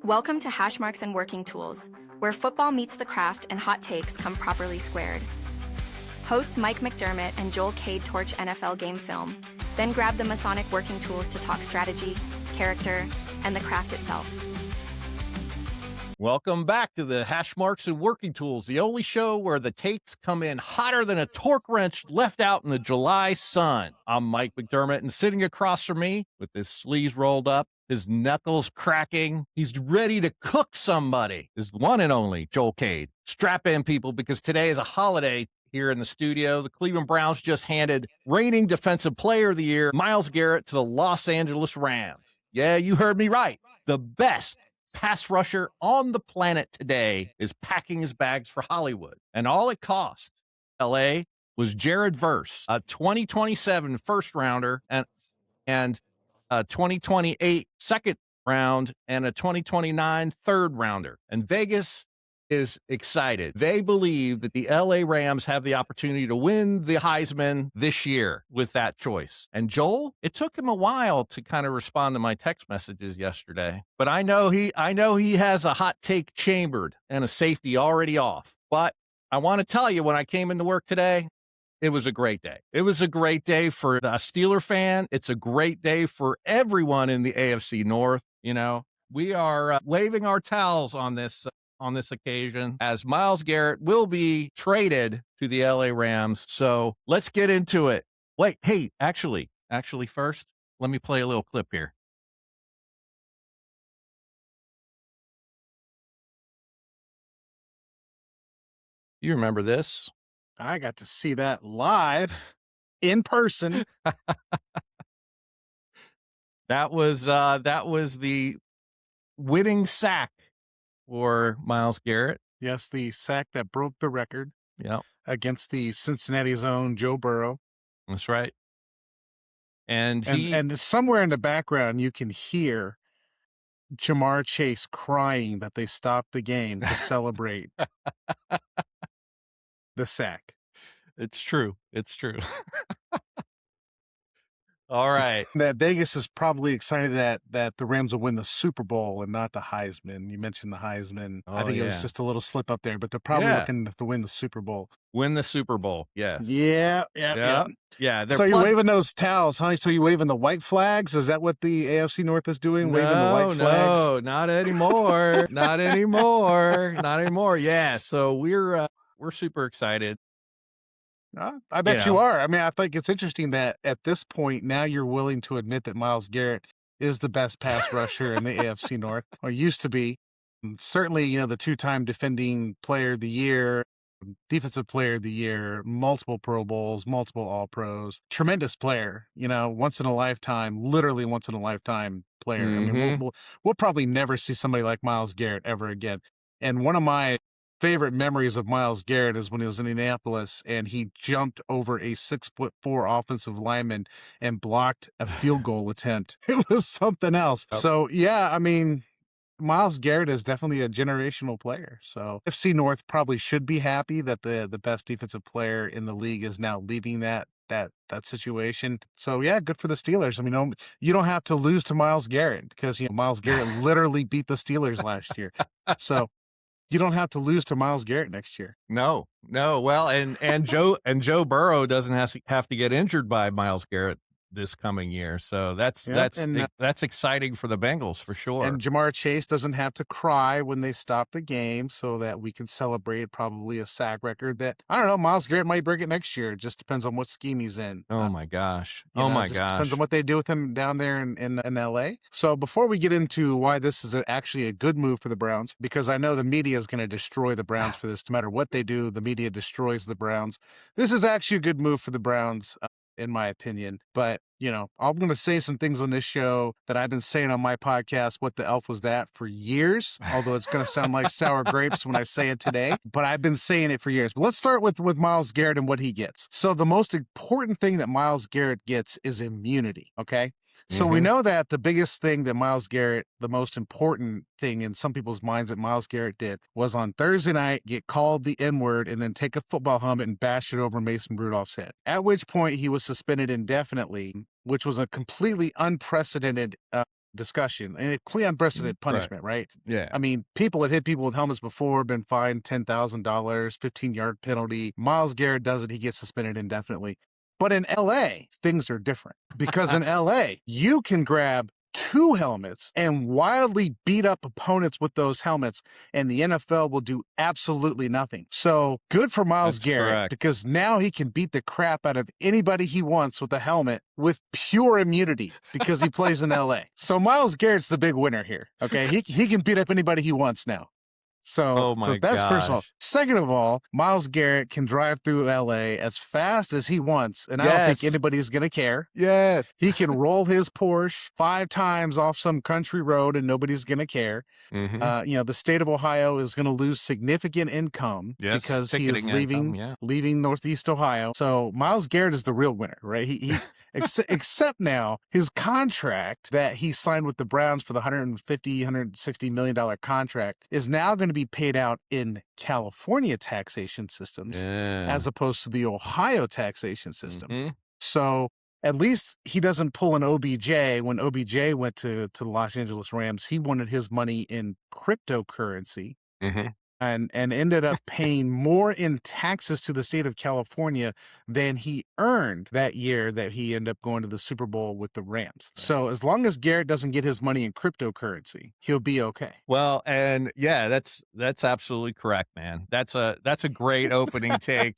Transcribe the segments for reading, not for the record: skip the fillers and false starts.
Welcome to Hashmarks and Working Tools, where football meets the craft and hot takes come properly squared. Hosts Mike McDermott and Joel Cade torch NFL game film, then grab the Masonic working tools to talk strategy, character, and the craft itself. Welcome back to the Hashmarks and Working Tools, the only show where the takes come in hotter than a torque wrench left out in the July sun. I'm Mike McDermott, and sitting across from me with his sleeves rolled up, his knuckles cracking, he's ready to cook somebody, is one and only Joel Cade. Strap in, people, because today is a holiday here in the studio. The Cleveland Browns just handed reigning Defensive Player of the Year, Miles Garrett, to the Los Angeles Rams. Yeah, you heard me right. The best pass rusher on the planet today is packing his bags for Hollywood. And all it cost L.A. was Jared Verse, a 2027 first rounder and a 2028 second round and a 2029 third rounder. And Vegas is excited. They believe that the LA Rams have the opportunity to win the Heisman this year with that choice. And Joel, it took him a while to kind of respond to my text messages yesterday, but I know he has a hot take chambered and a safety already off. But I want to tell you, when I came into work today, it was a great day. It was a great day for a Steeler fan. It's a great day for everyone in the AFC North. You know, we are waving our towels on this occasion, as Miles Garrett will be traded to the LA Rams. So let's get into it. Wait, hey, actually first, let me play a little clip here. You remember this? I got to see that live in person. That was the winning sack for Miles Garrett. Yes, the sack that broke the record. Yeah, against the Cincinnati's own Joe Burrow. That's right. And somewhere in the background you can hear Jamar Chase crying that they stopped the game to celebrate the sack. It's true. All right. That Vegas is probably excited that the Rams will win the Super Bowl and not the Heisman. You mentioned the Heisman. I think it was just a little slip up there, but they're probably looking to win the Super Bowl. Win the Super Bowl, yes. Yeah. So you're waving those towels, honey? So you're waving the white flags? Is that what the AFC North is doing? Waving the white flags? No, not anymore. Not anymore. Yeah, so we're super excited. I bet you are. I mean, I think it's interesting that at this point now you're willing to admit that Miles Garrett is the best pass rusher in the AFC North, or used to be. And certainly, the two-time defending player of the year, defensive player of the year, multiple Pro Bowls, multiple All-Pros, tremendous player, once in a lifetime, literally once in a lifetime player. Mm-hmm. I mean, we'll probably never see somebody like Miles Garrett ever again. And one of my favorite memories of Miles Garrett is when he was in Indianapolis and he jumped over a 6'4" offensive lineman and blocked a field goal attempt. It was something else. Yep. So yeah, I mean, Miles Garrett is definitely a generational player. So AFC North probably should be happy that the best defensive player in the league is now leaving that situation. So yeah, good for the Steelers. I mean, you don't have to lose to Miles Garrett because Miles Garrett literally beat the Steelers last year. So you don't have to lose to Miles Garrett next year. No. Well, and Joe Burrow doesn't have to get injured by Miles Garrett this coming year. So that's exciting for the Bengals for sure. And Jamar Chase doesn't have to cry when they stop the game, so that we can celebrate probably a sack record that, I don't know, Miles Garrett might break it next year. It just depends on what scheme he's in. Oh my gosh. Depends on what they do with him down there in LA. So before we get into why this is actually a good move for the Browns, because I know the media is going to destroy the Browns for this. No matter what they do, the media destroys the Browns. This is actually a good move for the Browns, in my opinion. But, I'm going to say some things on this show that I've been saying on my podcast, What the Elf Was That, for years, although it's going to sound like sour grapes when I say it today, but I've been saying it for years. But let's start with Miles Garrett and what he gets. So the most important thing that Miles Garrett gets is immunity, okay? So we know that the biggest thing that Miles Garrett, the most important thing in some people's minds that Miles Garrett did was on Thursday night get called the N-word and then take a football helmet and bash it over Mason Rudolph's head, at which point he was suspended indefinitely, which was a completely unprecedented discussion, and it's clearly unprecedented punishment, right? Yeah. I mean, people that hit people with helmets before been fined $10,000, 15-yard penalty. Miles Garrett does it, he gets suspended indefinitely. But in LA, things are different because in LA, you can grab 2 helmets and wildly beat up opponents with those helmets, and the NFL will do absolutely nothing. So good for Miles Garrett, because now he can beat the crap out of anybody he wants with a helmet with pure immunity because he plays in LA. So Miles Garrett's the big winner here. Okay, he can beat up anybody he wants now. So that's first of all. Second of all, Miles Garrett can drive through LA as fast as he wants, and I don't think anybody's going to care. Yes. He can roll his Porsche 5 times off some country road and nobody's going to care. The state of Ohio is going to lose significant income because he is leaving Northeast Ohio. So Miles Garrett is the real winner, right? He except now his contract that he signed with the Browns for the $160 million contract is now going to be paid out in California taxation systems as opposed to the Ohio taxation system. So at least he doesn't pull an OBJ. When OBJ went to the Los Angeles Rams, he wanted his money in cryptocurrency and ended up paying more in taxes to the state of California than he earned that year that he ended up going to the Super Bowl with the Rams. So as long as Garrett doesn't get his money in cryptocurrency, he'll be okay. Well, and yeah, that's absolutely correct, man. That's a great opening take,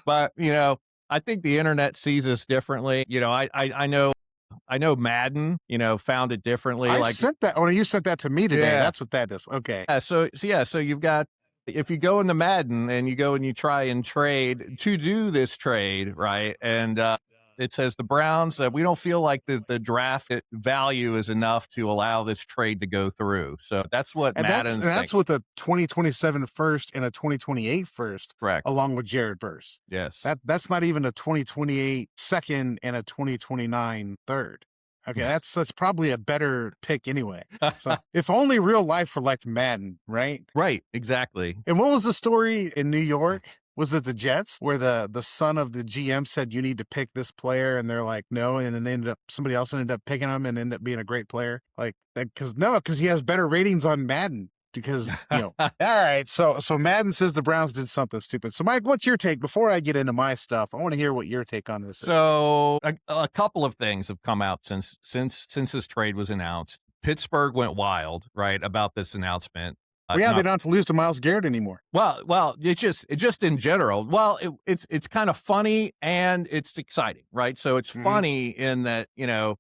But, I think the internet sees us differently. I know Madden, found it differently. I sent that. Oh, you sent that to me today. That's what that is. Okay. So you've got, if you go into Madden and you go and you try and trade to do this trade, right? And it says the Browns, we don't feel like the draft value is enough to allow this trade to go through. So that's what Madden's thinking. That's with a 2027 first and a 2028 first, correct, along with Jared Verse. Yes. That's not even a 2028 second and a 2029 third. Okay, that's probably a better pick anyway. So if only real life were like Madden, right? Right, exactly. And what was the story in New York? Was it the Jets where the son of the GM said you need to pick this player, and they're like no, and then somebody else ended up picking him and ended up being a great player? Like because he has better ratings on Madden. Because all right, so Madden says the Browns did something stupid. So Mike, what's your take? Before I get into my stuff, I want to hear what your take on this is. So a couple of things have come out since this trade was announced. Pittsburgh went wild, right, about this announcement. They don't have to lose to Miles Garrett anymore. Well, it just in general. Well, it's kind of funny and it's exciting, right? So it's funny in that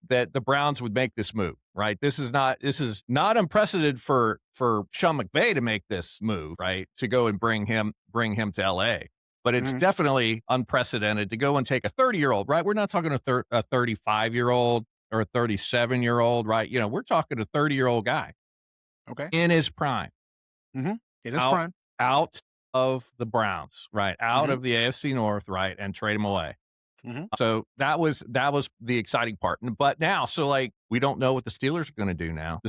that the Browns would make this move, right? This is not unprecedented for Sean McVay to make this move, right? To go and bring him to LA. But it's definitely unprecedented to go and take a 30-year-old, right? We're not talking a 35-year-old or a 37-year-old, right? We're talking a 30-year-old guy, in his prime. It is prime. Out of the Browns, right? Out of the AFC North, right? And trade him away. So that was the exciting part. But now, we don't know what the Steelers are going to do now.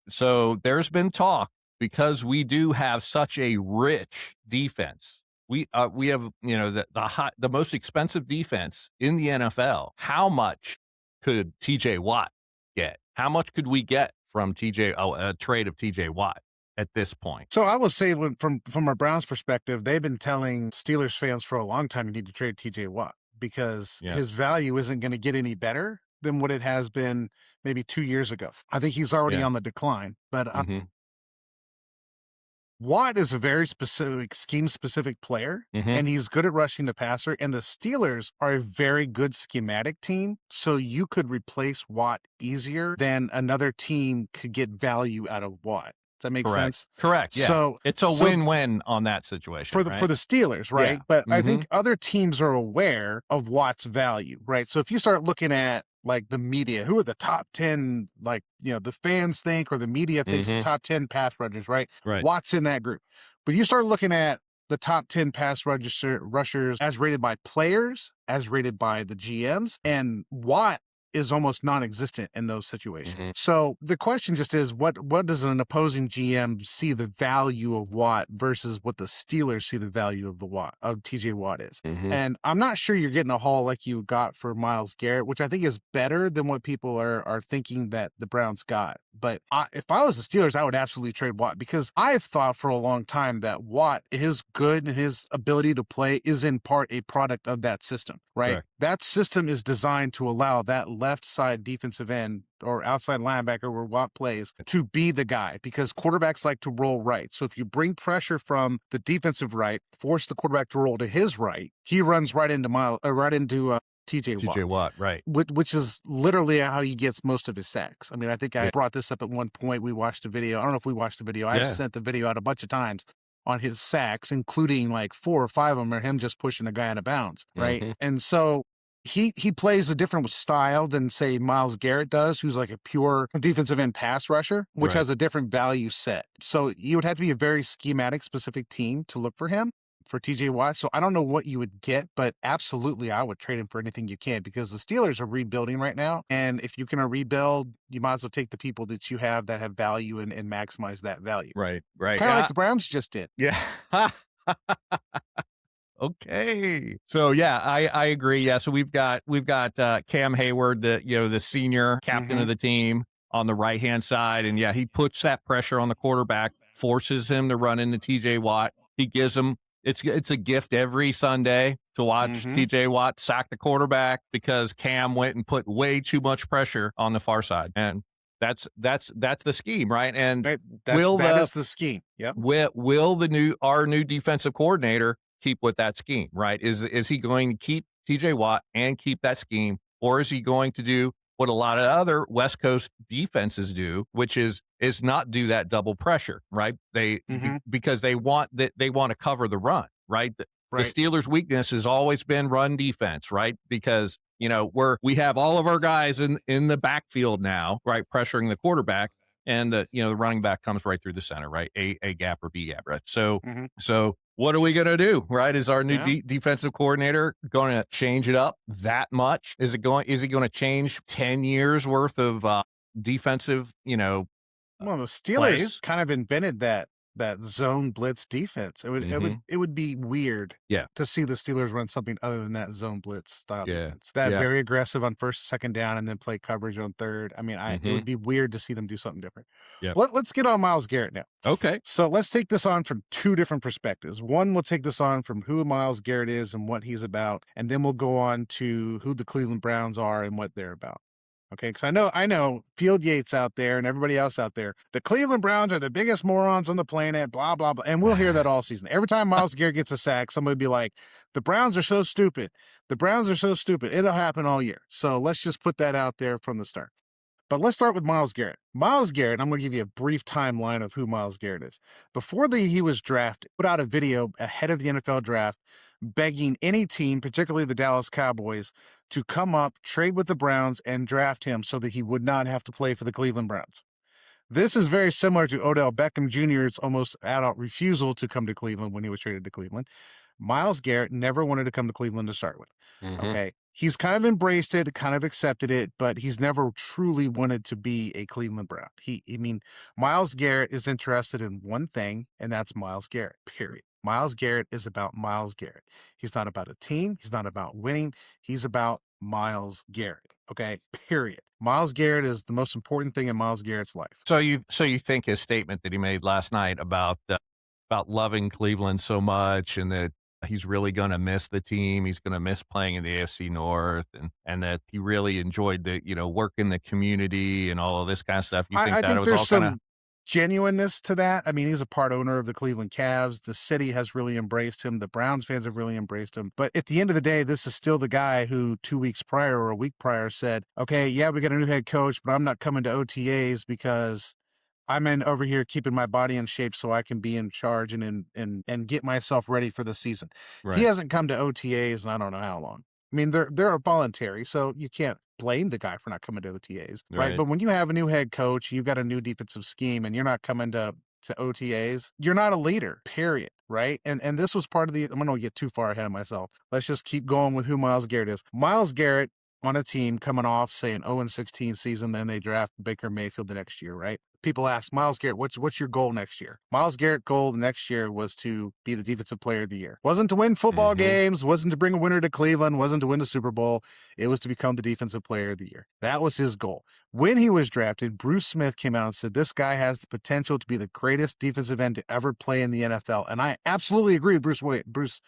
So there's been talk, because we do have such a rich defense. We have, the most expensive defense in the NFL. How much could TJ Watt get? How much could we get from a trade of TJ Watt at this point? So I will say, from a Browns perspective, they've been telling Steelers fans for a long time you need to trade TJ Watt because his value isn't going to get any better than what it has been maybe 2 years ago. I think he's already on the decline, but Watt is a very specific, scheme-specific player, and he's good at rushing the passer, and the Steelers are a very good schematic team, so you could replace Watt easier than another team could get value out of Watt. Does that make sense? Correct. Yeah. So it's a win-win on that situation for the Steelers, right? Yeah. But I think other teams are aware of Watt's value, right? So if you start looking at the media, who are the top 10, the fans think, or the media thinks the top 10 pass rushers, right? Watt's in that group. But you start looking at the top 10 pass rushers as rated by players, as rated by the GMs, and Watt is almost non-existent in those situations. Mm-hmm. So the question just is, what does an opposing GM see the value of Watt versus what the Steelers see the value of TJ Watt is? Mm-hmm. And I'm not sure you're getting a haul like you got for Miles Garrett, which I think is better than what people are thinking that the Browns got. But if I was the Steelers, I would absolutely trade Watt, because I've thought for a long time that Watt, his good and his ability to play is in part a product of that system, right? Correct. That system is designed to allow that left side defensive end or outside linebacker where Watt plays to be the guy, because quarterbacks like to roll right. So if you bring pressure from the defensive right, force the quarterback to roll to his right, he runs right into TJ Watt, right. Which is literally how he gets most of his sacks. I mean, I think I brought this up at one point. We watched a video. I don't know if we watched the video. I've sent the video out a bunch of times on his sacks, including like 4 or 5 of them are him just pushing a guy out of bounds, right? Mm-hmm. And so he plays a different style than, say, Miles Garrett does, who's like a pure defensive end pass rusher, which has a different value set. So you would have to be a very schematic, specific team to look for him. For TJ Watt. So I don't know what you would get, but absolutely I would trade him for anything you can, because the Steelers are rebuilding right now. And if you can rebuild, you might as well take the people that you have that have value and maximize that value. Right. Kind of like the Browns just did. Yeah. Okay. So yeah, I agree. Yeah. So we've got Cam Hayward, the senior captain of the team on the right-hand side. And yeah, he puts that pressure on the quarterback, forces him to run into TJ Watt. He gives him, it's a gift every Sunday to watch TJ Watt sack the quarterback, because Cam went and put way too much pressure on the far side. And that's the scheme, right? And that is the scheme. Yep. Will our new defensive coordinator keep with that scheme, right? Is he going to keep TJ Watt and keep that scheme, or is he going to do what a lot of other West Coast defenses do, which is not do that double pressure, right? Because they want to cover the run, right? The Steelers' weakness has always been run defense, right? Because we have all of our guys in the backfield now, right, pressuring the quarterback, and the running back comes right through the center, right? A gap or B gap, right? So what are we going to do, right? Is our new defensive coordinator going to change it up that much? Is he going to change 10 years worth of defensive, well, the Steelers plays? Kind of invented that zone blitz defense. It would be weird to see the Steelers run something other than that zone blitz style defense. Very aggressive on first, second down, and then play coverage on third. I mean, it would be weird to see them do something different. Yeah. Let's get on Miles Garrett now. Okay. So let's take this on from 2 different perspectives. One, we'll take this on from who Miles Garrett is and what he's about, and then we'll go on to who the Cleveland Browns are and what they're about. Okay, because I know Field Yates out there and everybody else out there, the Cleveland Browns are the biggest morons on the planet, blah, blah, blah. And we'll hear that all season. Every time Miles Garrett gets a sack, somebody will be like, the Browns are so stupid. The Browns are so stupid. It'll happen all year. So let's just put that out there from the start. But let's start with Miles Garrett. Miles Garrett, I'm going to give you a brief timeline of who Miles Garrett is. Before he was drafted, put out a video ahead of the NFL draft begging any team, particularly the Dallas Cowboys, to come up, trade with the Browns, and draft him so that he would not have to play for the Cleveland Browns. This is very similar to Odell Beckham Jr.'s almost adult refusal to come to Cleveland when he was traded to Cleveland. Miles Garrett never wanted to come to Cleveland to start with. Okay. He's kind of embraced it, kind of accepted it, but he's never truly wanted to be a Cleveland Brown. Miles Garrett is interested in one thing, and that's Miles Garrett, period. Miles Garrett is about Miles Garrett. He's not about a team. He's not about winning. He's about Miles Garrett. Okay, period. Miles Garrett is the most important thing in Miles Garrett's life. So you think his statement that he made last night about loving Cleveland so much, and that he's really going to miss the team, he's going to miss playing in the AFC North, and that he really enjoyed the work in the community and all of this kind of stuff. You think I that think was there's all some kind of genuineness to that. I mean, he's a part owner of the Cleveland Cavs. The city has really embraced him. The Browns fans have really embraced him. But at the end of the day, this is still the guy who 2 weeks prior or a week prior said, okay, yeah, we got a new head coach, but I'm not coming to OTAs because I'm over here keeping my body in shape so I can be in charge and get myself ready for the season. Right. He hasn't come to OTAs in I don't know how long. I mean, they're voluntary, so you can't blame the guy for not coming to OTAs, right? But when you have a new head coach, you've got a new defensive scheme, and you're not coming to OTAs, you're not a leader, period, right? And this was part of I'm going to get too far ahead of myself. Let's just keep going with who Miles Garrett is. Miles Garrett on a team coming off, say, an 0-16 season, then they draft Baker Mayfield the next year, right? People ask, Miles Garrett, what's your goal next year? Miles Garrett's goal the next year was to be the defensive player of the year. Wasn't to win football games, wasn't to bring a winner to Cleveland, wasn't to win the Super Bowl. It was to become the defensive player of the year. That was his goal. When he was drafted, Bruce Smith came out and said, this guy has the potential to be the greatest defensive end to ever play in the NFL. And I absolutely agree with Bruce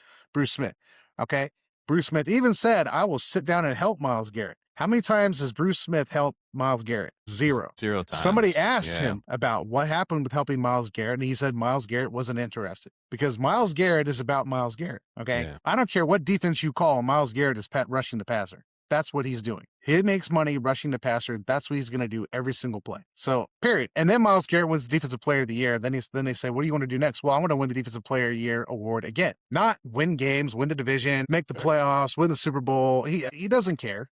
Smith. Okay? Bruce Smith even said, I will sit down and help Miles Garrett. How many times has Bruce Smith helped Miles Garrett? Zero. 0 times. Somebody asked him about what happened with helping Miles Garrett, and he said Miles Garrett wasn't interested because Miles Garrett is about Miles Garrett, okay? Yeah. I don't care what defense you call, Miles Garrett is rushing the passer. That's what he's doing. He makes money rushing the passer. That's what he's going to do every single play. So, period. And then Miles Garrett wins the Defensive Player of the Year. Then they say, what do you want to do next? Well, I want to win the Defensive Player of the Year award again. Not win games, win the division, make the playoffs, win the Super Bowl. He doesn't care.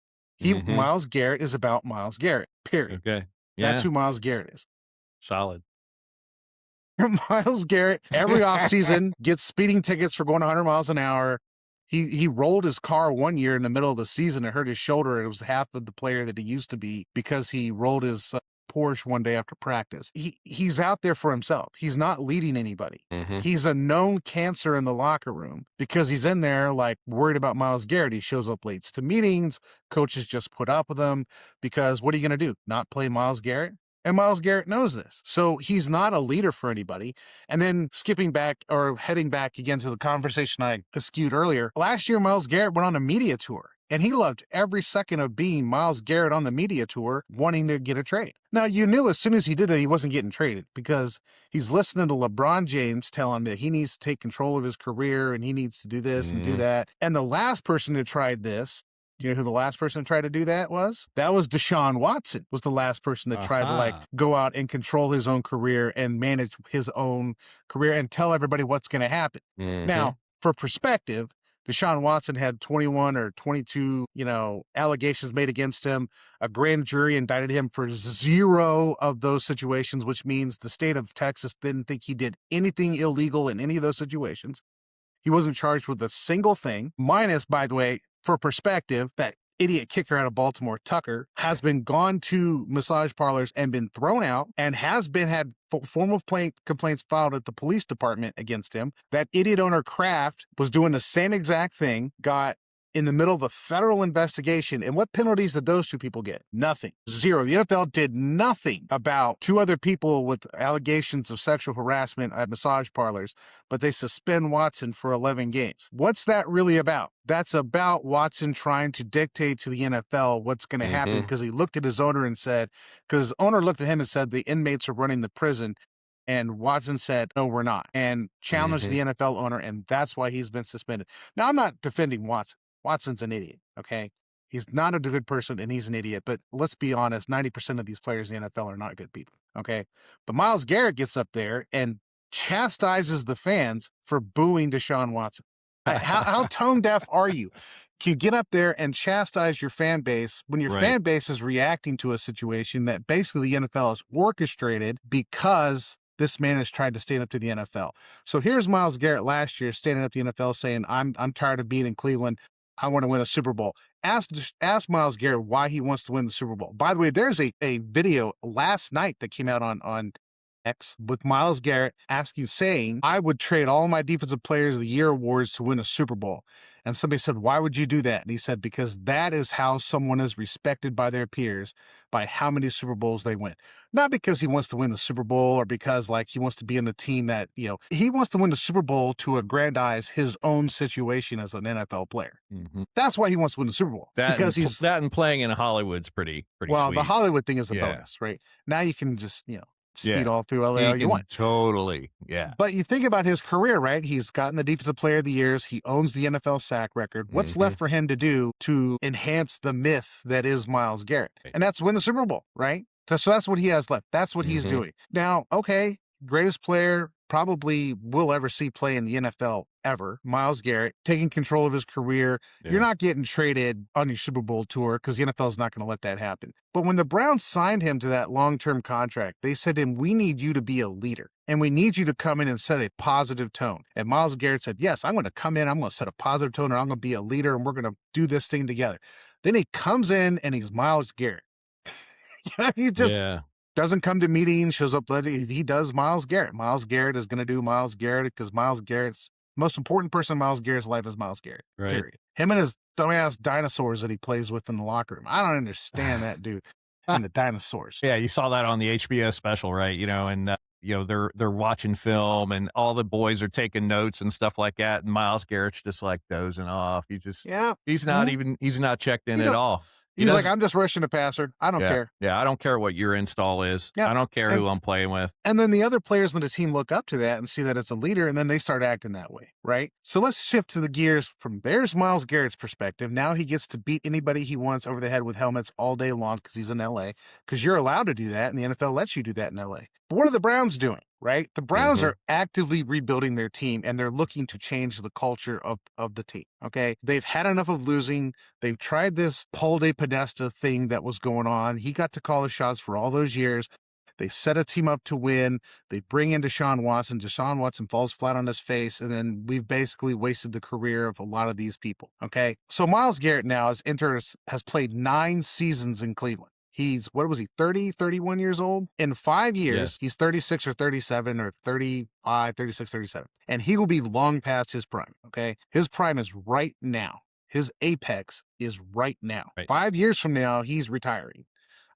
Miles Garrett is about Miles Garrett, period. Okay. Yeah. That's who Miles Garrett is. Solid. Miles Garrett, every offseason, gets speeding tickets for going 100 miles an hour. He rolled his car one year in the middle of the season and hurt his shoulder. It was half of the player that he used to be because he rolled his Porsche one day after practice. He's out there for himself. He's not leading anybody. He's a known cancer in the locker room because he's in there like worried about Miles Garrett. He shows up late to meetings. Coaches just put up with him because what are you going to do? Not play Miles Garrett? And Miles Garrett knows this. So he's not a leader for anybody. And then skipping back or heading back again to the conversation I eschewed earlier, last year Miles Garrett went on a media tour. And he loved every second of being Miles Garrett on the media tour, wanting to get a trade. Now, you knew as soon as he did it, he wasn't getting traded because he's listening to LeBron James tell him that he needs to take control of his career and he needs to do this and do that. And the last person who tried this, you know who the last person to try to do that was? That was Deshaun Watson was the last person that tried to go out and control his own career and manage his own career and tell everybody what's going to happen. Now, for perspective, Deshaun Watson had 21 or 22, allegations made against him. A grand jury indicted him for 0 of those situations, which means the state of Texas didn't think he did anything illegal in any of those situations. He wasn't charged with a single thing, minus, by the way, for perspective, that idiot kicker out of Baltimore, Tucker, has been gone to massage parlors and been thrown out and had formal complaints filed at the police department against him. That idiot owner Kraft was doing the same exact thing, got in the middle of a federal investigation. And what penalties did those 2 people get? Nothing. 0. The NFL did nothing about 2 other people with allegations of sexual harassment at massage parlors, but they suspend Watson for 11 games. What's that really about? That's about Watson trying to dictate to the NFL what's going to happen because he looked at his owner and said, because his owner looked at him and said, the inmates are running the prison. And Watson said, no, we're not, and challenged the NFL owner, and that's why he's been suspended. Now, I'm not defending Watson. Watson's an idiot, okay? He's not a good person, and he's an idiot. But let's be honest, 90% of these players in the NFL are not good people, okay? But Miles Garrett gets up there and chastises the fans for booing Deshaun Watson. How tone deaf are you? Can you get up there and chastise your fan base when your fan base is reacting to a situation that basically the NFL has orchestrated because this man has tried to stand up to the NFL? So here's Miles Garrett last year standing up to the NFL saying, I'm tired of being in Cleveland. I want to win a Super Bowl. Ask Miles Garrett why he wants to win the Super Bowl. By the way, there's a video last night that came out on X with Miles Garrett saying, I would trade all my Defensive Players of the Year awards to win a Super Bowl. And somebody said, why would you do that? And he said, because that is how someone is respected by their peers, by how many Super Bowls they win. Not because he wants to win the Super Bowl or because he wants to be in the team that, he wants to win the Super Bowl to aggrandize his own situation as an NFL player. That's why he wants to win the Super Bowl. That and playing in Hollywood's pretty well, sweet. The Hollywood thing is a bonus, right? Now you can just, speed all through LA all you want. Totally, yeah. But you think about his career, right? He's gotten the Defensive Player of the Years. He owns the NFL sack record. What's left for him to do to enhance the myth that is Miles Garrett? And that's win the Super Bowl, right? So that's what he has left. That's what he's doing. Now, okay, greatest player probably we'll ever see play in the NFL ever, Miles Garrett, taking control of his career. Yeah. You're not getting traded on your Super Bowl tour because the NFL is not going to let that happen. But when the Browns signed him to that long-term contract, they said to him, we need you to be a leader, and we need you to come in and set a positive tone. And Miles Garrett said, yes, I'm going to come in, I'm going to set a positive tone, and I'm going to be a leader, and we're going to do this thing together. Then he comes in, and he's Miles Garrett. He just doesn't come to meetings, shows up late. He does Miles Garrett. Miles Garrett is going to do Miles Garrett because Miles Garrett's most important person in Miles Garrett's life is Miles Garrett. Right. Period. Him and his dumbass dinosaurs that he plays with in the locker room. I don't understand that dude and the dinosaurs. Yeah, you saw that on the HBO special, right? And they're watching film, and all the boys are taking notes and stuff like that. And Miles Garrett's just like dozing off. He's not checked in at all. He's like, I'm just rushing the passer. I don't care. Yeah, I don't care what your install is. I don't care who I'm playing with. And then the other players on the team look up to that and see that it's a leader, and then they start acting that way, right? So let's shift to the gears from there's Miles Garrett's perspective. Now he gets to beat anybody he wants over the head with helmets all day long because he's in L.A., because you're allowed to do that, and the NFL lets you do that in L.A. But what are the Browns doing? Right? The Browns are actively rebuilding their team, and they're looking to change the culture of the team. Okay. They've had enough of losing. They've tried this Paul de Podesta thing that was going on. He got to call the shots for all those years. They set a team up to win. They bring in Deshaun Watson. Deshaun Watson falls flat on his face, and then we've basically wasted the career of a lot of these people. Okay. So Miles Garrett now has played 9 seasons in Cleveland. He's, what was he, 30, 31 years old? In 5 years, he's 36 or 37 or 35, 36, 37. And he will be long past his prime, okay? His prime is right now. His apex is right now. Right. 5 years from now, he's retiring.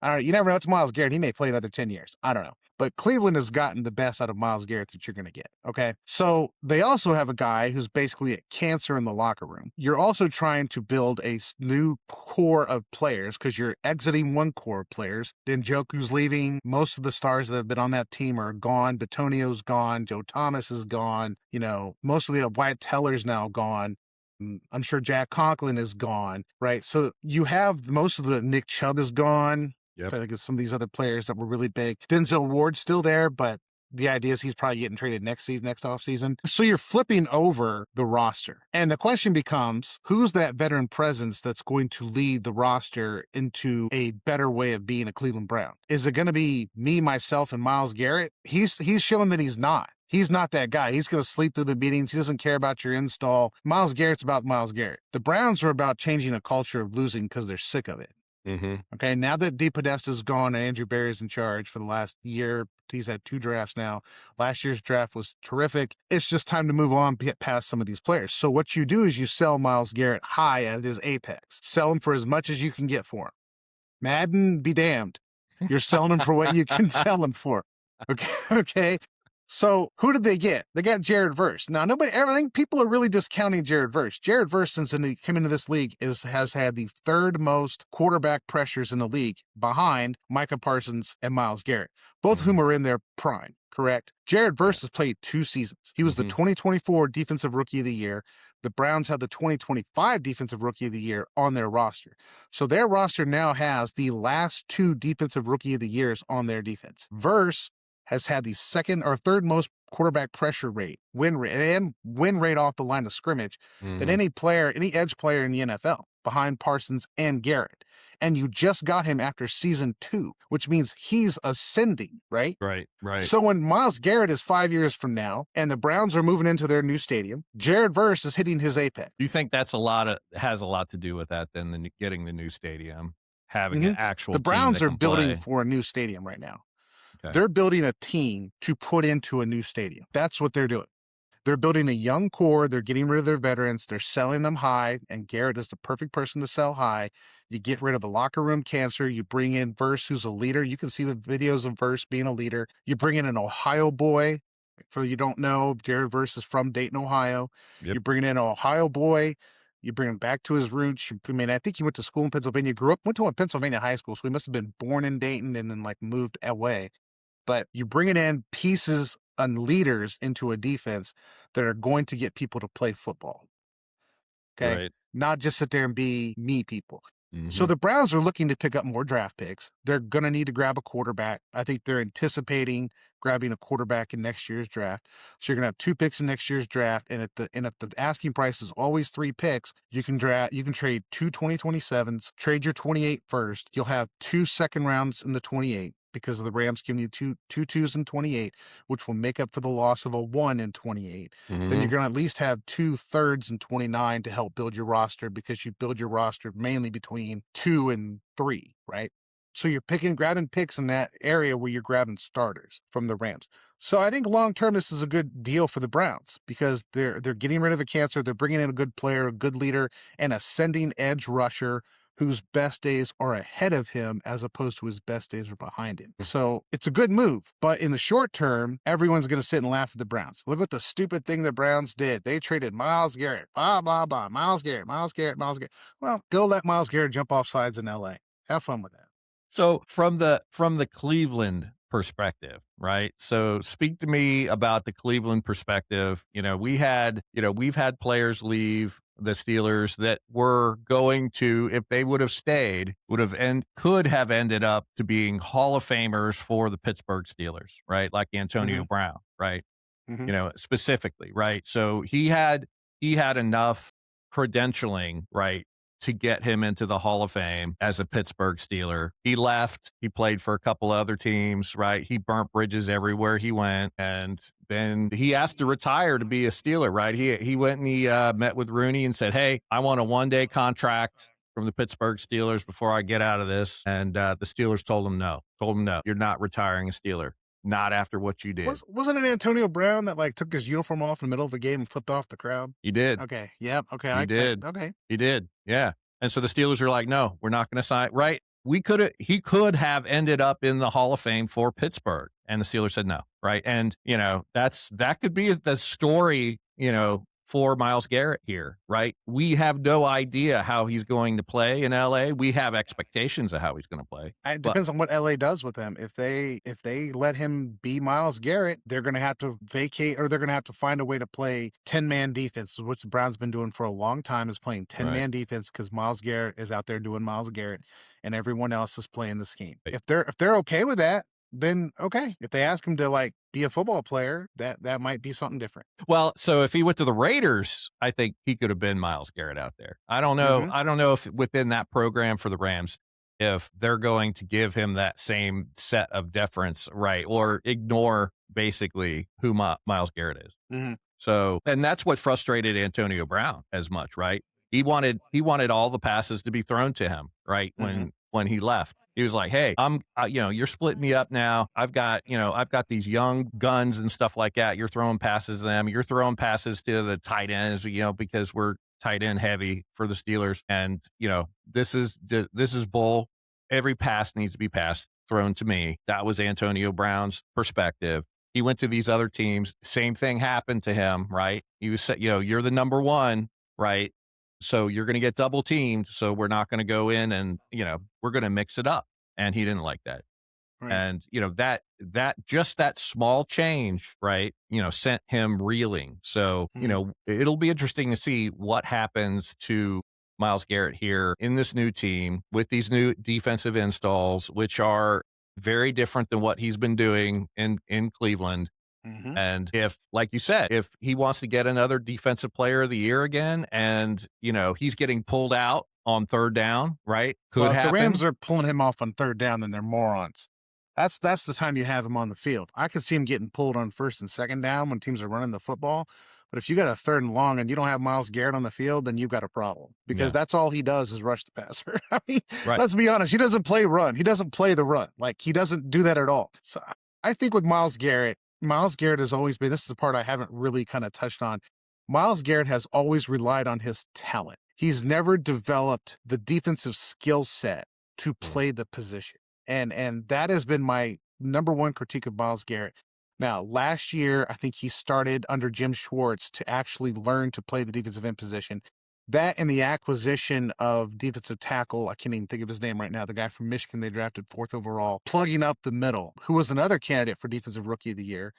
I don't know. You never know. It's Miles Garrett. He may play another 10 years. I don't know. But Cleveland has gotten the best out of Miles Garrett that you're going to get. Okay. So they also have a guy who's basically a cancer in the locker room. You're also trying to build a new core of players because you're exiting one core of players. Njoku's leaving. Most of the stars that have been on that team are gone. Batonio's gone. Joe Thomas is gone. Most of the Wyatt Teller's now gone. I'm sure Jack Conklin is gone. Right. So you have most of the Nick Chubb is gone. Yep. I think of some of these other players that were really big. Denzel Ward's still there, but the idea is he's probably getting traded next offseason. So you're flipping over the roster. And the question becomes, who's that veteran presence that's going to lead the roster into a better way of being a Cleveland Brown? Is it going to be me, myself, and Miles Garrett? He's showing that he's not. He's not that guy. He's going to sleep through the meetings. He doesn't care about your install. Miles Garrett's about Miles Garrett. The Browns are about changing a culture of losing because they're sick of it. Okay, now that De Podesta's gone and Andrew Berry's in charge for the last year, he's had 2 drafts now. Last year's draft was terrific. It's just time to move on past some of these players. So what you do is you sell Miles Garrett high at his apex. Sell him for as much as you can get for him. Madden be damned. You're selling him for what you can sell him for. Okay. So who did they get? They got Jared Verse. Now, people are really discounting Jared Verse. Jared Verse, since he came into this league, has had the 3rd most quarterback pressures in the league behind Micah Parsons and Miles Garrett, both of whom are in their prime, correct? Jared Verse has played 2 seasons. He was the 2024 Defensive Rookie of the Year. The Browns had the 2025 Defensive Rookie of the Year on their roster. So their roster now has the last 2 Defensive Rookie of the Years on their defense. Verse has had the 2nd or 3rd most quarterback pressure rate, win rate off the line of scrimmage than any edge player in the NFL, behind Parsons and Garrett. And you just got him after season 2, which means he's ascending, right? Right. So when Miles Garrett is 5 years from now and the Browns are moving into their new stadium, Jared Verse is hitting his apex. Do you think has a lot to do with that than getting the new stadium, having an actual The Browns team are building for a new stadium right now. Okay. They're building a team to put into a new stadium. That's what they're doing. They're building a young core. They're getting rid of their veterans. They're selling them high, and Garrett is the perfect person to sell high. You get rid of a locker room cancer. You bring in Verse, who's a leader. You can see the videos of Verse being a leader. You bring in an Ohio boy. For you don't know, Jared Verse is from Dayton, Ohio. Yep. You're bringing in an Ohio boy. You bring him back to his roots. I think he went to school in Pennsylvania, went to a Pennsylvania high school, so he must have been born in Dayton and then moved away. But you're bringing in pieces and leaders into a defense that are going to get people to play football. Okay. Right. Not just sit there and be me people. So the Browns are looking to pick up more draft picks. They're going to need to grab a quarterback. I think they're anticipating grabbing a quarterback in next year's draft. So you're going to have 2 picks in next year's draft, and if the asking price is always 3 picks, you can trade 2 2027s, trade your 28 first. You'll have 2 second rounds in the 28 because of the Rams giving you two twos in 28, which will make up for the loss of a 1 in 28. Then you're going to at least have 2 thirds in 29 to help build your roster, because you build your roster mainly between 2 and 3, right? So you're grabbing picks in that area where you're grabbing starters from the Rams. So I think long-term, this is a good deal for the Browns, because they're getting rid of a cancer. They're bringing in a good player, a good leader, an ascending edge rusher whose best days are ahead of him as opposed to his best days are behind him. So it's a good move. But in the short term, everyone's going to sit and laugh at the Browns. Look what the stupid thing the Browns did. They traded Miles Garrett, blah, blah, blah, Miles Garrett. Well, go let Miles Garrett jump off sides in L.A. Have fun with that. So from the Cleveland perspective, right? So speak to me about the Cleveland perspective. We've had players leave the Steelers that were going to, if they would have stayed, could have ended up to being Hall of Famers for the Pittsburgh Steelers, right? Like Antonio Brown, right? Specifically, right? So he had enough credentialing, right, to get him into the Hall of Fame as a Pittsburgh Steeler. He left. He played for a couple other teams, right? He burnt bridges everywhere he went. And then he asked to retire to be a Steeler, right? He went and he met with Rooney and said, hey, I want a 1-day contract from the Pittsburgh Steelers before I get out of this. And the Steelers told him no. You're not retiring a Steeler. Not after what you did. Wasn't it Antonio Brown that took his uniform off in the middle of the game and flipped off the crowd? He did. Okay. Yep. Okay. He did. Okay. He did. Yeah. And so the Steelers were like, no, we're not going to sign. Right. He could have ended up in the Hall of Fame for Pittsburgh. And the Steelers said no. Right. And, that could be the story, for Miles Garrett here, right? We have no idea how he's going to play in LA. We have expectations of how he's going to play. It depends on what LA does with him. If they let him be Miles Garrett, they're going to have to vacate, or they're going to have to find a way to play 10-man defense, which the Browns been doing for a long time, is playing 10-man defense, because Miles Garrett is out there doing Miles Garrett and everyone else is playing the scheme. Right. If they're okay with that, then okay. If they ask him to be a football player, that might be something different. Well, so if he went to the Raiders, I think he could have been Miles Garrett out there. I don't know. I don't know if within that program for the Rams, if they're going to give him that same set of deference, right, or ignore basically who Miles Garrett is. So, and that's what frustrated Antonio Brown as much, right? He wanted all the passes to be thrown to him, right, when he left. He was like, hey, you're splitting me up now. I've got these young guns and stuff like that. You're throwing passes to them. You're throwing passes to the tight ends, because we're tight end heavy for the Steelers. And, this is bull. Every pass needs to be thrown to me. That was Antonio Brown's perspective. He went to these other teams. Same thing happened to him, right? He was, you're the number one, right? So you're going to get double teamed. So we're not going to go in and, we're going to mix it up. And he didn't like that. Right. And, that small change, right, sent him reeling. So, it'll be interesting to see what happens to Miles Garrett here in this new team with these new defensive installs, which are very different than what he's been doing in Cleveland. And if, like you said, if he wants to get another defensive player of the year again, and, he's getting pulled out on third down, right? Could happen. If the Rams are pulling him off on third down, then they're morons. That's the time you have him on the field. I could see him getting pulled on first and second down when teams are running the football. But if you got a third and long and you don't have Miles Garrett on the field, then you've got a problem, because that's all he does is rush the passer. I mean, let's be honest. He doesn't play run. He doesn't play the run. He doesn't do that at all. So I think with Miles Garrett has always been, this is the part I haven't really kind of touched on. Miles Garrett has always relied on his talent. He's never developed the defensive skill set to play the position. And that has been my number one critique of Miles Garrett. Now, last year, I think he started under Jim Schwartz to actually learn to play the defensive end position. That and the acquisition of defensive tackle, I can't even think of his name right now, the guy from Michigan they drafted 4th overall, plugging up the middle, who was another candidate for Defensive Rookie of the Year,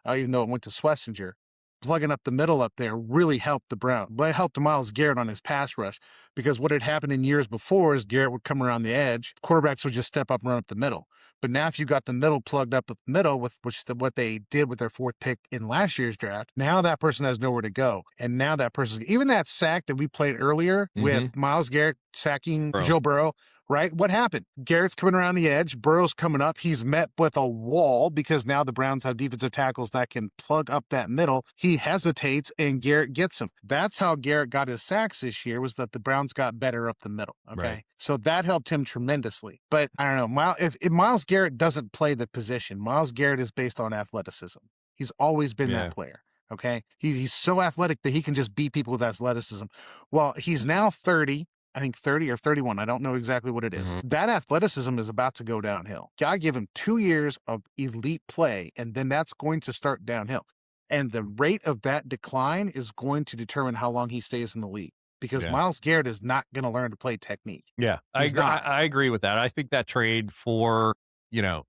even though it went to Schlesinger. plugging up the middle up there really helped the Browns. But it helped Miles Garrett on his pass rush, because what had happened in years before is Garrett would come around the edge, quarterbacks would just step up and run up the middle. But now if you got the middle plugged up the middle, with what they did with their 4th pick in last year's draft, now that person has nowhere to go. And now that person, even that sack that we played earlier with Miles Garrett sacking Joe Burrow, right? What happened? Garrett's coming around the edge. Burrow's coming up. He's met with a wall because now the Browns have defensive tackles that can plug up that middle. He hesitates and Garrett gets him. That's how Garrett got his sacks this year, was that the Browns got better up the middle. Okay. Right. So that helped him tremendously. But I don't know. If Miles Garrett doesn't play the position, Miles Garrett is based on athleticism. He's always been that player. Okay. He's so athletic that he can just beat people with athleticism. Well, he's now 30. I think 30 or 31. I don't know exactly what it is. That athleticism is about to go downhill. I give him 2 years of elite play, and then that's going to start downhill. And the rate of that decline is going to determine how long he stays in the league, because Miles Garrett is not going to learn to play technique. Yeah, I agree with that. I think that trade for,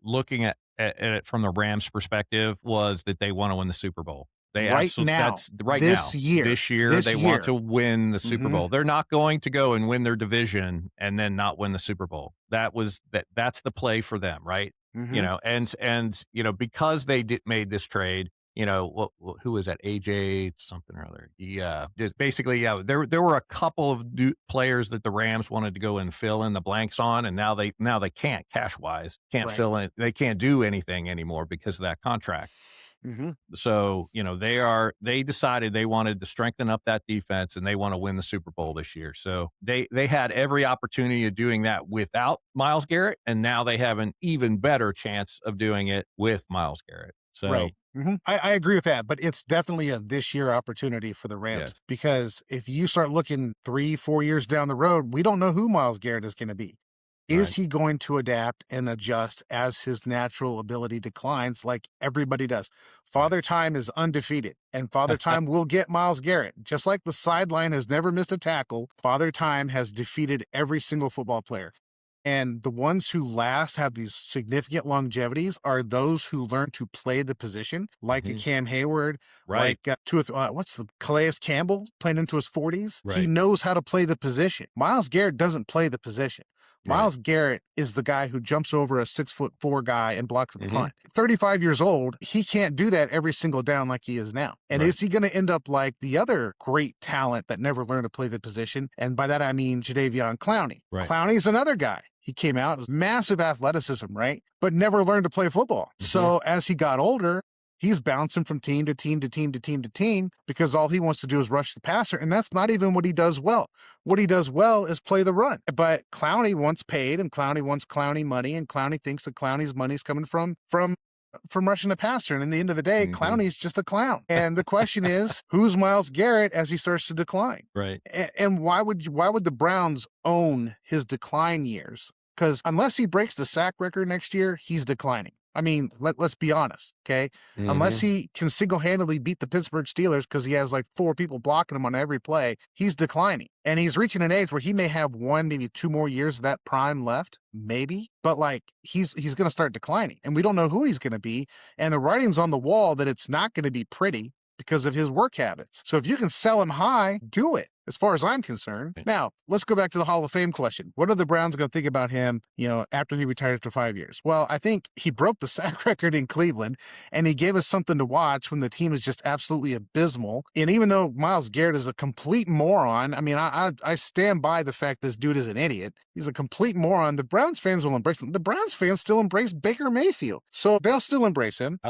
looking at it from the Rams' perspective, was that they want to win the Super Bowl. They this year, they want to win the Super Bowl. They're not going to go and win their division and then not win the Super Bowl. That's the play for them, right? And because they made this trade, who was that? AJ something or other. Just basically, there were a couple of players that the Rams wanted to go and fill in the blanks on, and now they can't, cash wise, fill in. They can't do anything anymore because of that contract. So, they decided they wanted to strengthen up that defense, and they want to win the Super Bowl this year. So they had every opportunity of doing that without Miles Garrett, and now they have an even better chance of doing it with Miles Garrett. So I agree with that, but it's definitely a this year opportunity for the Rams, because if you start looking 3-4 years down the road, we don't know who Miles Garrett is going to be. Is he going to adapt and adjust as his natural ability declines, like everybody does? Father Time is undefeated, and Father Time will get Miles Garrett. Just like the sideline has never missed a tackle, Father Time has defeated every single football player. And the ones who last, have these significant longevities, are those who learn to play the position, like a Cam Hayward, like Calais Campbell, playing into his 40s. He knows how to play the position. Miles Garrett doesn't play the position. Miles Garrett is the guy who jumps over a 6'4" guy and blocks a punt. 35 years old, he can't do that every single down like he is now. And is he going to end up like the other great talent that never learned to play the position? And by that, I mean Jadeveon Clowney. Clowney's another guy. He came out, with massive athleticism, right? But never learned to play football. So as he got older, he's bouncing from team to team to team to team to team, because all he wants to do is rush the passer, and that's not even what he does well. What he does well is play the run. But Clowney wants paid, and Clowney wants Clowney money, and Clowney thinks that Clowney's money is coming from rushing the passer. And in the end of the day, Clowney's just a clown. And the question is, who's Miles Garrett as he starts to decline? Right. And why would the Browns own his decline years? Because unless he breaks the sack record next year, he's declining. I mean, let's be honest, okay? Unless he can single-handedly beat the Pittsburgh Steelers because he has like 4 people blocking him on every play, he's declining. And he's reaching an age where he may have 1, maybe 2 more years of that prime left, maybe. But like, he's going to start declining. And we don't know who he's going to be. And the writing's on the wall that it's not going to be pretty because of his work habits. So if you can sell him high, do it, as far as I'm concerned. Now, let's go back to the Hall of Fame question. What are the Browns going to think about him, after he retired after 5 years? Well, I think he broke the sack record in Cleveland, and he gave us something to watch when the team is just absolutely abysmal. And even though Miles Garrett is a complete moron, I mean, I stand by the fact this dude is an idiot. He's a complete moron. The Browns fans will embrace him. The Browns fans still embrace Baker Mayfield, so they'll still embrace him.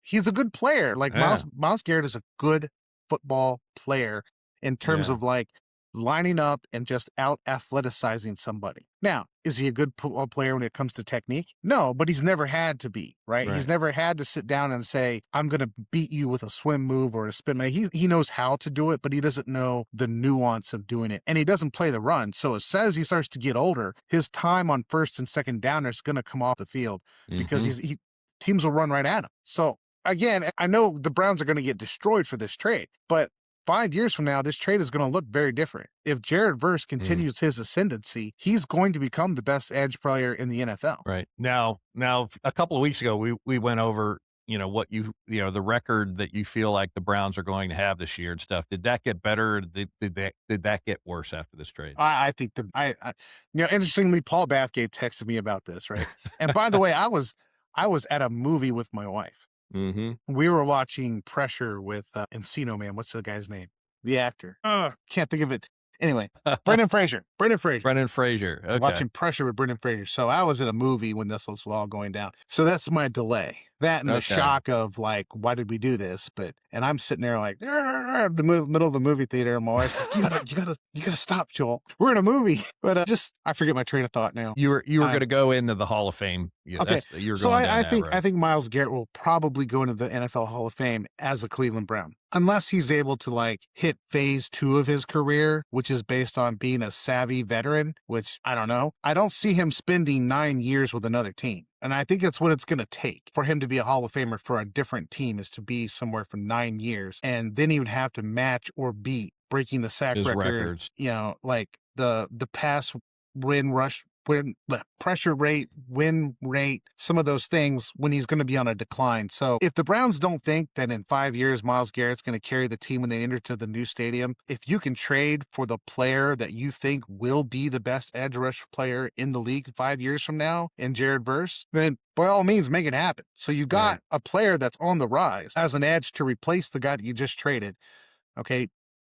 He's a good player. Like Miles Garrett is a good football player in terms of like lining up and just out athleticizing somebody. Now, is he a good football player when it comes to technique? No, but he's never had to be, right? He's never had to sit down and say, I'm going to beat you with a swim move or a spin move. He knows how to do it, but he doesn't know the nuance of doing it. And he doesn't play the run. So as he starts to get older, his time on first and second down is going to come off the field because teams will run right at him. So again, I know the Browns are going to get destroyed for this trade, but 5 years from now, this trade is going to look very different. If Jared Verse continues his ascendancy, he's going to become the best edge player in the NFL. Right. Now, a couple of weeks ago, we went over what the record that you feel like the Browns are going to have this year and stuff. Did that get better? Or did that get worse after this trade? I think interestingly, Paul Bathgate texted me about this, right? And by the way, I was at a movie with my wife. Mm-hmm. We were watching Pressure with Encino Man. What's the guy's name? The actor. Can't think of it. Anyway, Brendan Fraser. Brendan Fraser. Okay. Watching Pressure with Brendan Fraser. So I was at a movie when this was all going down. So that's my delay. That and the shock of like, why did we do this? And I'm sitting there like, in the middle of the movie theater, and my wife's like, you gotta stop, Joel. We're in a movie. But I forget my train of thought now. You were going to go into the Hall of Fame. Okay. I think Miles Garrett will probably go into the NFL Hall of Fame as a Cleveland Brown, unless he's able to like hit phase 2 of his career, which is based on being a savvy veteran, which I don't know. I don't see him spending 9 years with another team. And I think that's what it's going to take for him to be a Hall of Famer for a different team, is to be somewhere for 9 years. And then he would have to match or beat breaking the sack records. Like the pass pressure rate, win rate, some of those things when he's going to be on a decline. So if the Browns don't think that in 5 years Miles Garrett's going to carry the team when they enter to the new stadium, if you can trade for the player that you think will be the best edge rush player in the league 5 years from now in Jared Verse, then by all means make it happen. So you got a player that's on the rise as an edge to replace the guy that you just traded. Okay,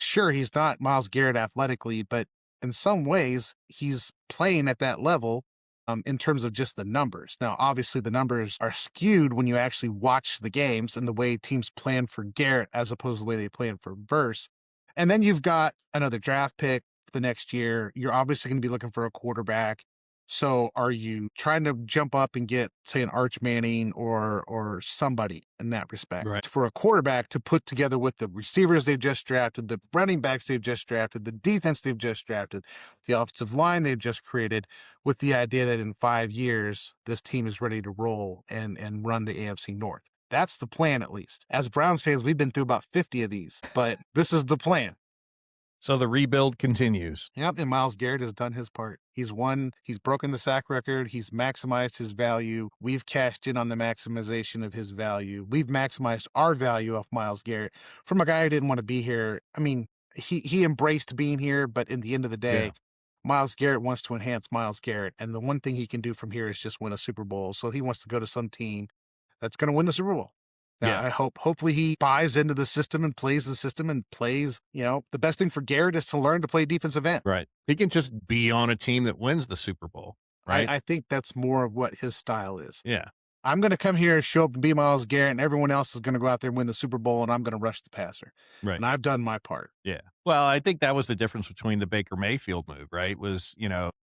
sure, he's not Miles Garrett athletically, but in some ways, he's playing at that level in terms of just the numbers. Now, obviously, the numbers are skewed when you actually watch the games and the way teams plan for Garrett as opposed to the way they plan for Verse. And then you've got another draft pick the next year. You're obviously going to be looking for a quarterback. So are you trying to jump up and get, say, an Arch Manning or somebody in that respect? Right. For a quarterback to put together with the receivers they've just drafted, the running backs they've just drafted, the defense they've just drafted, the offensive line they've just created, with the idea that in 5 years, this team is ready to roll and run the AFC North. That's the plan, at least. As Browns fans, we've been through about 50 of these, but this is the plan. So the rebuild continues. Yep, and Miles Garrett has done his part. He's broken the sack record, he's maximized his value. We've cashed in on the maximization of his value. We've maximized our value off Miles Garrett. From a guy who didn't want to be here, I mean, he embraced being here, but in the end of the day, Miles Garrett wants to enhance Miles Garrett, and the one thing he can do from here is just win a Super Bowl. So he wants to go to some team that's going to win the Super Bowl. Now, I hopefully he buys into the system and plays the system and plays, the best thing for Garrett is to learn to play defensive end. Right. He can just be on a team that wins the Super Bowl, right? I think that's more of what his style is. Yeah. I'm going to come here and show up and be Miles Garrett, and everyone else is going to go out there and win the Super Bowl, and I'm going to rush the passer. Right. And I've done my part. Yeah. Well, I think that was the difference between the Baker Mayfield move, right? Was,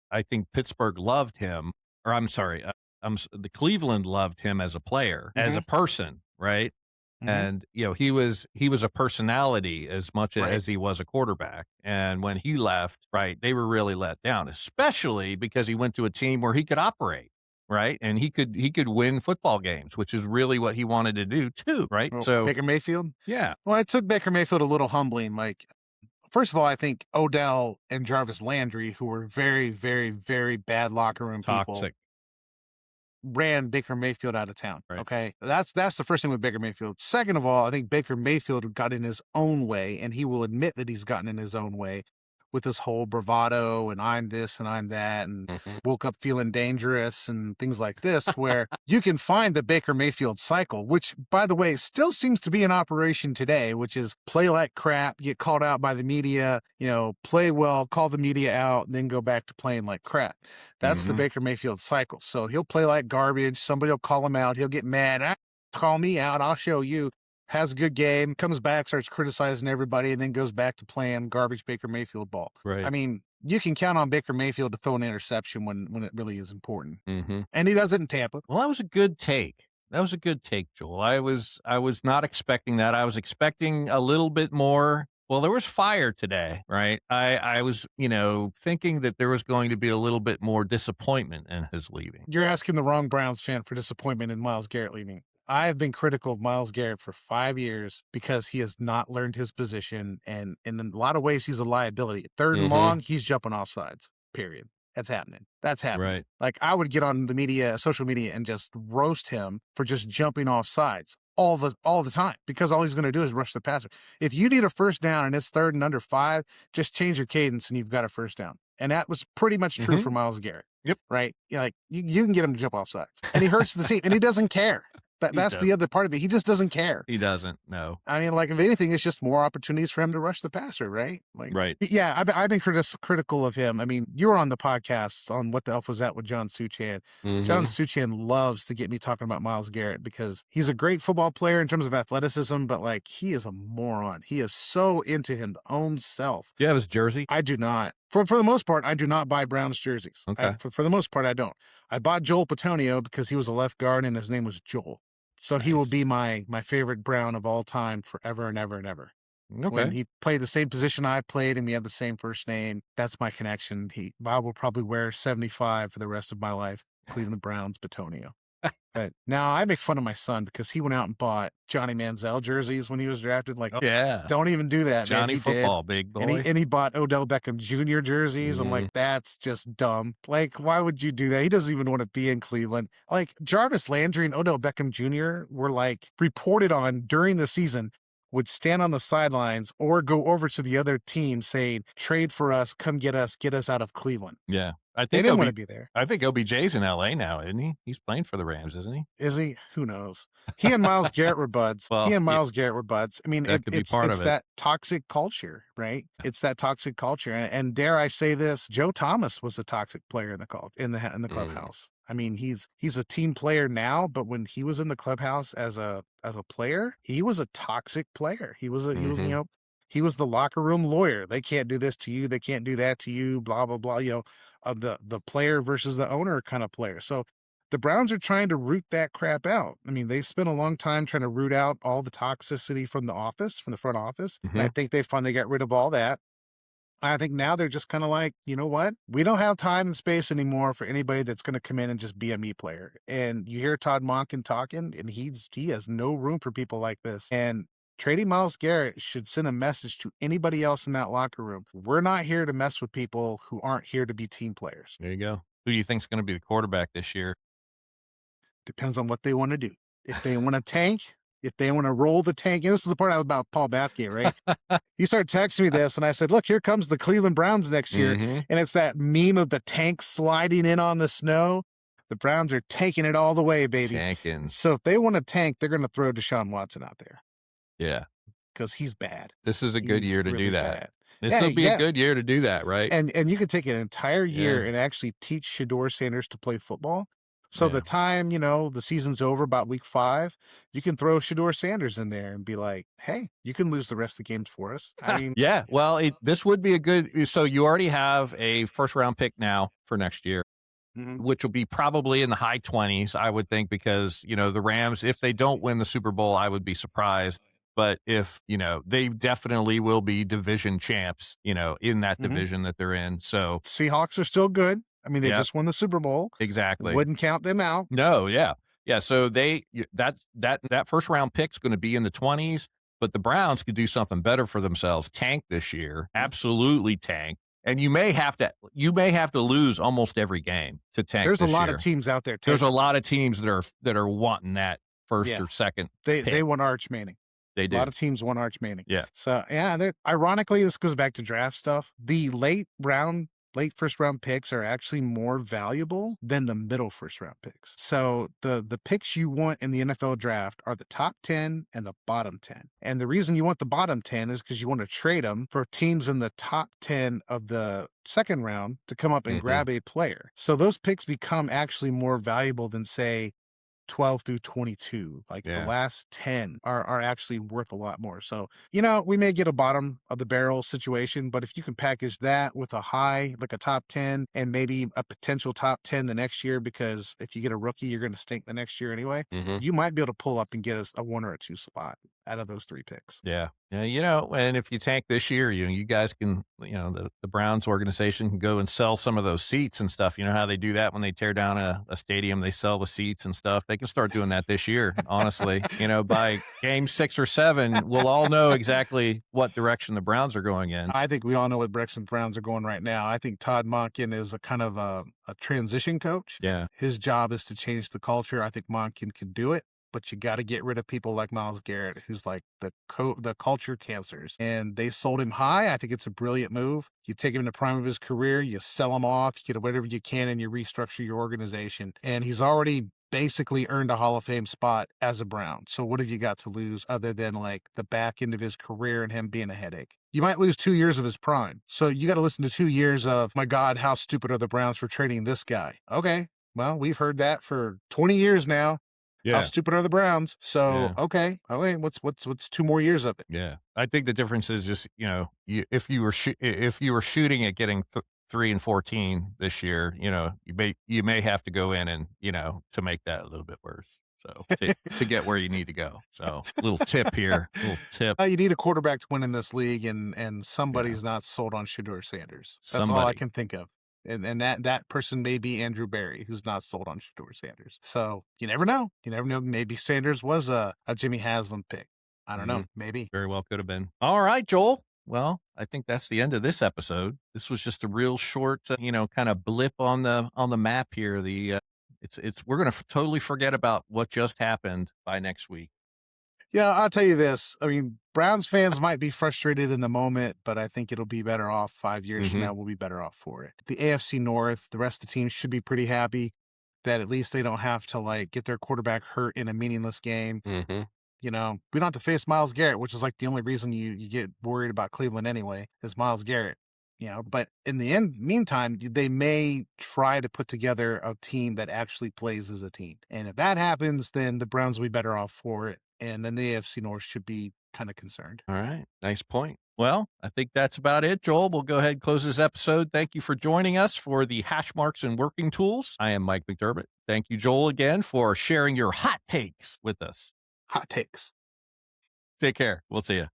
I think Pittsburgh loved him, or I'm sorry, the Cleveland loved him as a player, as a person, right? And, he was a personality as much as he was a quarterback. And when he left, right, they were really let down, especially because he went to a team where he could operate, right? And he could win football games, which is really what he wanted to do too, right? Well, So Baker Mayfield? Yeah. Well, it took Baker Mayfield a little humbling. Like, first of all, I think Odell and Jarvis Landry, who were very, very, very bad locker room people, ran Baker Mayfield out of town. Right. Okay. That's the first thing with Baker Mayfield. Second of all, I think Baker Mayfield got in his own way, and he will admit that he's gotten in his own way with this whole bravado and I'm this and I'm that and woke up feeling dangerous and things like this, where you can find the Baker Mayfield cycle, which, by the way, still seems to be in operation today, which is play like crap, get called out by the media, play well, call the media out, and then go back to playing like crap. That's the Baker Mayfield cycle. So he'll play like garbage. Somebody will call him out. He'll get mad. Call me out. I'll show you. Has a good game, comes back, starts criticizing everybody, and then goes back to playing garbage Baker Mayfield ball. Right. I mean, you can count on Baker Mayfield to throw an interception when it really is important. Mm-hmm. And he does it in Tampa. Well, that was a good take. Joel. I was not expecting that. I was expecting a little bit more. Well, there was fire today, right? I was, thinking that there was going to be a little bit more disappointment in his leaving. You're asking the wrong Browns fan for disappointment in Miles Garrett leaving. I have been critical of Miles Garrett for 5 years because he has not learned his position, and in a lot of ways, he's a liability. Third and long, he's jumping off sides, period. That's happening. That's happening. Right. Like, I would get on the media, social media, and just roast him for just jumping off sides all the time, because all he's going to do is rush the passer. If you need a first down and it's 3rd and under 5, just change your cadence and you've got a first down. And that was pretty much true for Miles Garrett. Yep. Right? Like, you can get him to jump off sides. And he hurts the team, and he doesn't care. That's the other part of it. He just doesn't care. He doesn't. No. I mean, like, if anything, it's just more opportunities for him to rush the passer, right? Like, Right. Yeah, I've been critical of him. I mean, you were on the podcast on What the Elf Was That with John Suchan. John Suchan loves to get me talking about Miles Garrett because he's a great football player in terms of athleticism, but, like, he is a moron. He is so into his own self. Do you have his jersey? I do not. For the most part, I do not buy Browns jerseys. Okay. For the most part, I don't. I bought Joel Petonio because he was a left guard and his name was Joel. So he will be my favorite Brown of all time forever and ever and ever. Okay. When he played the same position I played and we have the same first name, that's my connection. I will probably wear 75 for the rest of my life. Cleveland Browns, Petonio. But now I make fun of my son because he went out and bought Johnny Manziel jerseys when he was drafted. Like, don't even do that, Johnny man. football, big boy. And he bought Odell Beckham Jr. jerseys. I'm like, that's just dumb. Like, why would you do that? He doesn't even want to be in Cleveland. Like, Jarvis Landry and Odell Beckham Jr. were, like, reported on during the season, would stand on the sidelines or go over to the other team saying, trade for us, come get us out of Cleveland. Yeah. They didn't want to be there. I think OBJ's in LA now, isn't he? He's playing for the Rams, isn't he? Is he? Who knows? He and Miles Garrett were buds. Well, Garrett were buds. I mean, it's that toxic culture, right? It's that toxic culture. And dare I say this, Joe Thomas was a toxic player in the clubhouse. I mean, he's a team player now, but when he was in the clubhouse as a player, he was a toxic player. He was he was the locker room lawyer. They can't do this to you. They can't do that to you. Blah blah blah. Of the player versus the owner kind of player. So the Browns are trying to root that crap out. I mean, they spent a long time trying to root out all the toxicity from the front office. And I think they finally got rid of all that. I think now they're just kind of like, you know what? We don't have time and space anymore for anybody that's going to come in and just be a me player. And you hear Todd Monken talking, and he has no room for people like this. And trading Miles Garrett should send a message to anybody else in that locker room. We're not here to mess with people who aren't here to be team players. There you go. Who do you think's going to be the quarterback this year? Depends on what they want to do. If they want to tank, if they want to roll the tank. And this is the part about Paul Bathgate, right? He started texting me this, and I said, look, here comes the Cleveland Browns next year. And it's that meme of the tank sliding in on the snow. The Browns are tanking it all the way, baby. Tanking. So if they want to tank, they're going to throw Deshaun Watson out there. Yeah. Because he's bad. This is a good year to really do that. Bad. This will be a good year to do that, right? And you could take an entire year and actually teach Shedeur Sanders to play football. So the time, the season's over about week 5, you can throw Shedeur Sanders in there and be like, hey, you can lose the rest of the games for us. I mean, yeah, well, this would be a good, so you already have a first round pick now for next year, which will be probably in the high 20s, I would think, because, the Rams, if they don't win the Super Bowl, I would be surprised. But if, they definitely will be division champs, in that division that they're in. So Seahawks are still good. I mean, they just won the Super Bowl. Exactly. Wouldn't count them out. No, yeah. Yeah, so that first round pick's going to be in the 20s, but the Browns could do something better for themselves. Tank this year. Absolutely tank. And you may have to lose almost every game to tank. There's a lot year. of teams out there. There's a lot of teams that are wanting that first or second. They want Arch Manning. They do. A lot of teams want Arch Manning. Yeah. So ironically, this goes back to draft stuff. The late first round picks are actually more valuable than the middle first round picks. So the picks you want in the NFL draft are the top 10 and the bottom 10. And the reason you want the bottom 10 is because you want to trade them for teams in the top 10 of the second round to come up and grab a player. So those picks become actually more valuable than, say, 12 through 22. The last 10 are actually worth a lot more. So, we may get a bottom of the barrel situation, but if you can package that with a high, like a top 10 and maybe a potential top 10 the next year, because if you get a rookie, you're going to stink the next year anyway, you might be able to pull up and get a 1 or a 2 spot. out of those 3 picks. Yeah. Yeah, and if you tank this year, you guys can, the Browns organization can go and sell some of those seats and stuff. You know how they do that when they tear down a stadium, they sell the seats and stuff. They can start doing that this year, honestly. By game 6 or 7, we'll all know exactly what direction the Browns are going in. I think we all know what direction the Browns are going right now. I think Todd Monken is a kind of a transition coach. Yeah. His job is to change the culture. I think Monken can do it. But you got to get rid of people like Miles Garrett, who's like the culture cancers. And they sold him high. I think it's a brilliant move. You take him in the prime of his career, you sell him off, you get whatever you can, and you restructure your organization. And he's already basically earned a Hall of Fame spot as a Brown. So what have you got to lose other than like the back end of his career and him being a headache? You might lose 2 years of his prime. So you got to listen to 2 years of, my God, how stupid are the Browns for trading this guy? Okay, well, we've heard that for 20 years now. Yeah. How stupid are the Browns? So, okay. Oh, wait, what's 2 more years of it? Yeah. I think the difference is just, if you were shooting at getting 3-14 this year, you may have to go in and, to make that a little bit worse. So to get where you need to go. So little tip here, You need a quarterback to win in this league, and somebody's not sold on Shedeur Sanders. That's all I can think of. And that person may be Andrew Berry, who's not sold on Shedeur Sanders. So you never know. Maybe Sanders was a Jimmy Haslam pick. I don't know. Maybe. Very well could have been. All right, Joel. Well, I think that's the end of this episode. This was just a real short, kind of blip on the map here. We're going to totally forget about what just happened by next week. Yeah, I'll tell you this. I mean, Browns fans might be frustrated in the moment, but I think it'll be better off 5 years from now. We'll be better off for it. The AFC North, the rest of the teams should be pretty happy that at least they don't have to get their quarterback hurt in a meaningless game. We don't have to face Miles Garrett, which is like the only reason you get worried about Cleveland anyway, is Miles Garrett. But in the meantime, they may try to put together a team that actually plays as a team. And if that happens, then the Browns will be better off for it. And then the AFC North should be kind of concerned. All right. Nice point. Well, I think that's about it, Joel. We'll go ahead and close this episode. Thank you for joining us for the Hash Marks and Working Tools. I am Mike McDermott. Thank you, Joel, again for sharing your hot takes with us. Hot takes. Take care. We'll see you.